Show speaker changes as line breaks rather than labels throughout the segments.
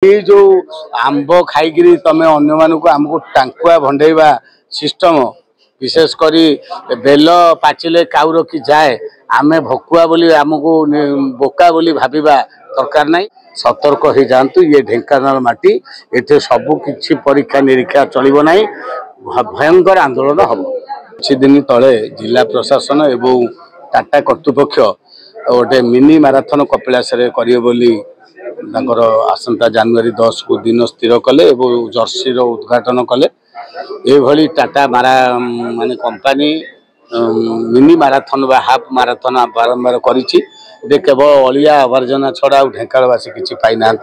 ये जो आंब खाई तमें अन्य मानक आमको टांकुआ भंडेवा सिस्टम विशेषकर बेल पाचिले काउ रखी जाए आमे भकुआ बोली आमको बोका बोली भाविबा दरकार नहीं। सतर्क हो जातु। ये ढेंकानाल माटी एठे सबु किछि परीक्षा निरीक्षा चलिबो नहीं। भयंकर आंदोलन हम किछि दिन तले जिला प्रशासन एवं टाटा कर्तृपक्ष गोटे मिनी मैराथन कपिलास करिए बोली आसंता जनवरी 10 को दिन स्थिर कले जर्सी उद्घाटन कले। ये टाटा मारा माने कंपनी मिनी मैराथन बा हाफ मैराथन बारंबार करिछि। केवल अलिया आवर्जना छड़ा ढेंकालवासी किसी पाई ना।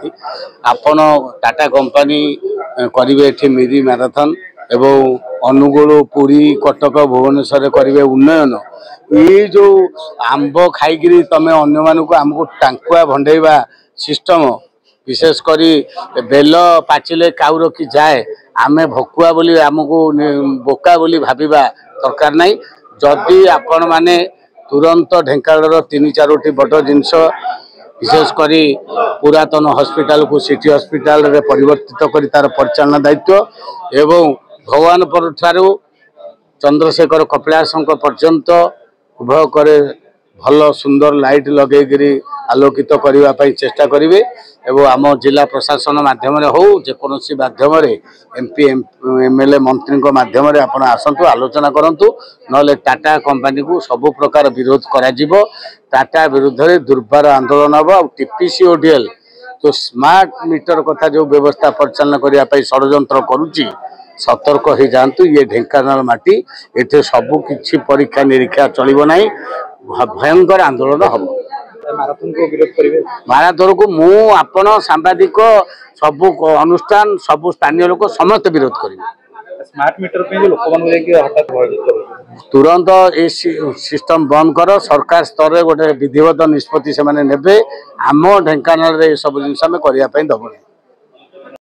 आपण टाटा कंपनी करिवे एठी मिनी मैराथन एवं अनुगुल पुरी कटक भुवनेश्वर करिवे उन्नयन। ये जो आंब खाई तमें अन्य मानक आमको टांकुआ भंडेवा सिस्टम विशेषकर बेल पाचिले काउ रखी जाए आमे भकुआ बोली आमको बोका बोली भाविबा दरकार नहीं। जदि आपण माने तुरंत ढेंकानाल 3-4 बड़ जिनस विशेषकर पुरातन हॉस्पिटल को सिटी हॉस्पिटल रे परिवर्तित कर तार परिचालन दायित्व एवं भगवानपुर ठारू चंद्रशेखर कपिलास पर्यंत उभय करे भल सुंदर लाइट लगे आलोकित करने चेष्टा करेंगे। एवं आम जिला प्रशासन माध्यम हो जेकोसी माध्यम एमपी एमएलए मंत्री माध्यम आप आसतु आलोचना करूँ ना टाटा कंपनी को सबु प्रकार विरोध करा टाटा विरुद्ध में दुर्बार आंदोलन हम। टीपीसी ओडीएल जो स्मार्ट मीटर कथा जो व्यवस्था परिचालन करने षड्यंत्र करुच्ची सतर्क हो जातु। ये ढेंकानाल माटी एठे सबु किछि परीक्षा निरीक्षा चलिबो नहीं। भयंकर आंदोलन हम।
मैराथन को विरोध करेंगे।
मैराथन को मु आपण सांबादिक सबु अनुष्ठान सबु स्थानीय लोक समस्त विरोध करेंगे।
स्मार्ट मीटर पे जो लोक मान हठात
तुरंत ए सिस्टम बंद कर सरकार स्तर में गोटे विधिवत निष्पत्ति से माने नेबे। आम ढेंकानाल रे सब जिनस आम करने दबनी।